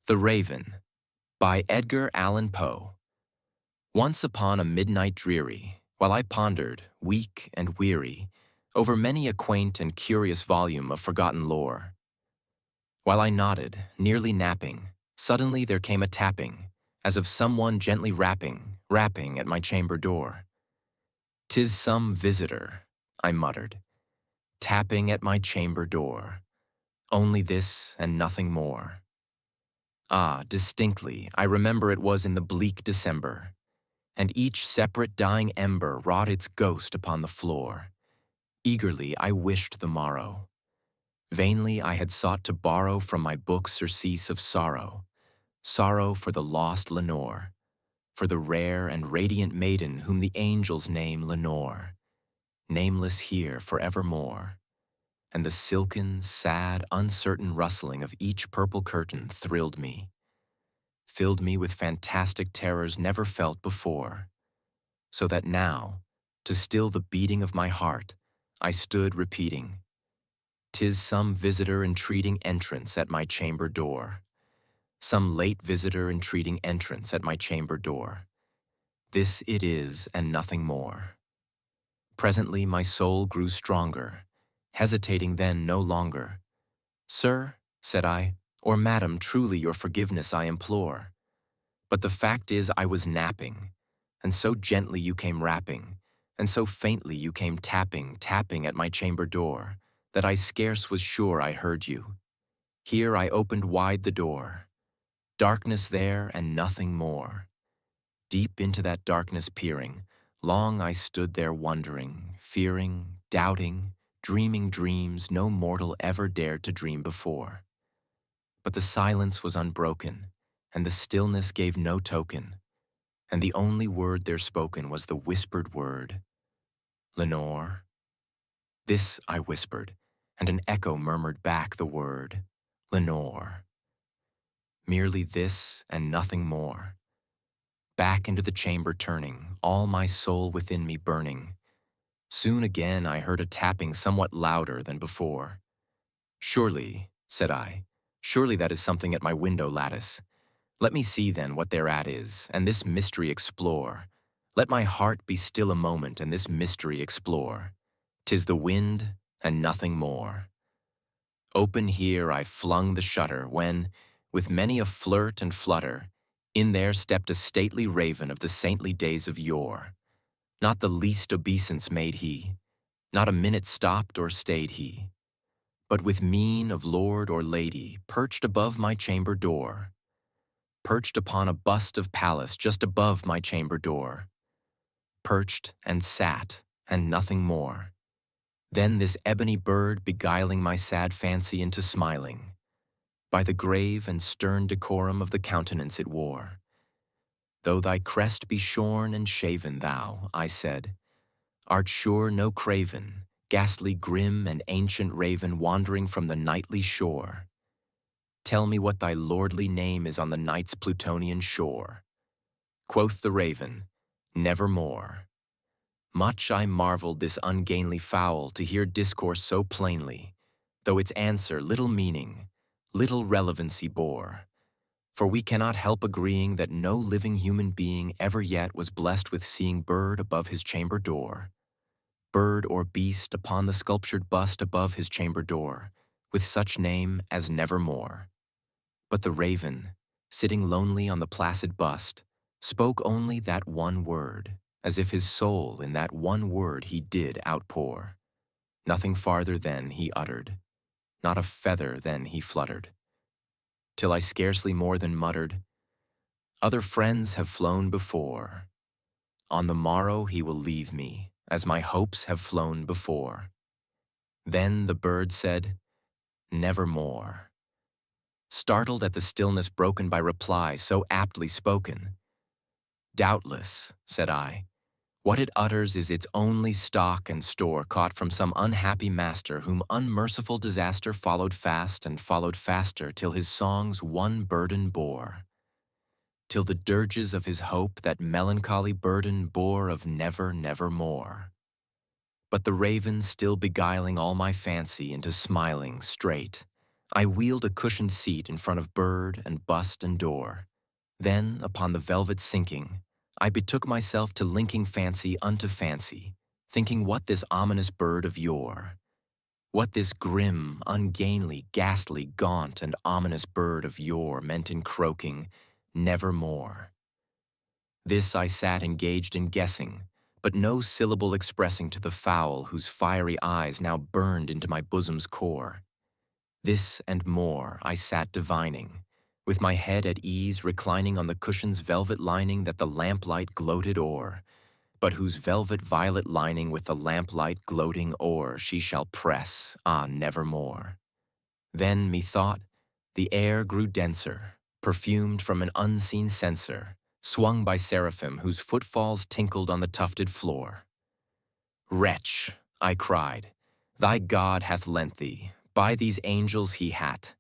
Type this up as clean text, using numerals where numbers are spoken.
The Raven by Edgar Allan Poe. Once upon a midnight dreary, while I pondered, weak and weary, over many a quaint and curious volume of forgotten lore. While I nodded, nearly napping, suddenly there came a tapping, as of someone gently rapping at my chamber door. "'Tis some visitor," I muttered, "tapping at my chamber door. Only this and nothing more." Ah, distinctly, I remember it was in the bleak December, and each separate dying ember wrought its ghost upon the floor. Eagerly I wished the morrow. Vainly I had sought to borrow from my book surcease of sorrow, sorrow for the lost Lenore, for the rare and radiant maiden whom the angels name Lenore, nameless here forevermore. And the silken, sad, uncertain rustling of each purple curtain thrilled me, filled me with fantastic terrors never felt before, so that now, to still the beating of my heart, I stood repeating, "'Tis some visitor entreating entrance at my chamber door, some late visitor entreating entrance at my chamber door. This it is and nothing more." Presently my soul grew stronger, hesitating then no longer. "Sir," said I, "or madam, truly your forgiveness I implore. But the fact is I was napping, and so gently you came rapping, and so faintly you came tapping at my chamber door, that I scarce was sure I heard you. Here I opened wide the door. Darkness there and nothing more. Deep into that darkness peering, long I stood there wondering, fearing, doubting, dreaming dreams no mortal ever dared to dream before. But the silence was unbroken, and the stillness gave no token, and the only word there spoken was the whispered word, "Lenore." This I whispered, and an echo murmured back the word, "Lenore." Merely this and nothing more. Back into the chamber turning, all my soul within me burning. Soon again I heard a tapping somewhat louder than before. "Surely," said I, "surely that is something at my window lattice. Let me see then what thereat is, and this mystery explore. Let my heart be still a moment and this mystery explore. 'Tis the wind and nothing more." Open here I flung the shutter when, with many a flirt and flutter, in there stepped a stately raven of the saintly days of yore. Not the least obeisance made he, not a minute stopped or stayed he, but with mien of lord or lady perched above my chamber door, perched upon a bust of Pallas just above my chamber door, perched and sat and nothing more. Then this ebony bird beguiling my sad fancy into smiling, by the grave and stern decorum of the countenance it wore. "Though thy crest be shorn and shaven, thou," I said, "art sure no craven, ghastly grim and ancient raven wandering from the nightly shore. Tell me what thy lordly name is on the night's Plutonian shore." Quoth the raven, "Nevermore." Much I marveled this ungainly fowl to hear discourse so plainly, though its answer little meaning, little relevancy bore. For we cannot help agreeing that no living human being ever yet was blessed with seeing bird above his chamber door, bird or beast upon the sculptured bust above his chamber door, with such name as Nevermore. But the raven, sitting lonely on the placid bust, spoke only that one word, as if his soul in that one word he did outpour. Nothing farther then he uttered, not a feather then he fluttered, till I scarcely more than muttered, "Other friends have flown before. On the morrow he will leave me, as my hopes have flown before." Then the bird said, "Nevermore." Startled at the stillness broken by reply so aptly spoken. "Doubtless," said I, "what it utters is its only stock and store caught from some unhappy master whom unmerciful disaster followed fast and followed faster till his songs one burden bore, till the dirges of his hope that melancholy burden bore of never, nevermore." But the raven still beguiling all my fancy into smiling straight, I wheeled a cushioned seat in front of bird and bust and door. Then, upon the velvet sinking, I betook myself to linking fancy unto fancy, thinking what this ominous bird of yore, what this grim, ungainly, ghastly, gaunt, and ominous bird of yore meant in croaking, nevermore. This I sat engaged in guessing, but no syllable expressing to the fowl whose fiery eyes now burned into my bosom's core. This and more I sat divining, with my head at ease reclining on the cushion's velvet lining that the lamplight gloated o'er, but whose velvet violet lining with the lamplight gloating o'er she shall press, ah, nevermore. Then, methought, the air grew denser, perfumed from an unseen censer, swung by seraphim whose footfalls tinkled on the tufted floor. Wretch, I cried, thy God hath lent thee, by these angels he hath,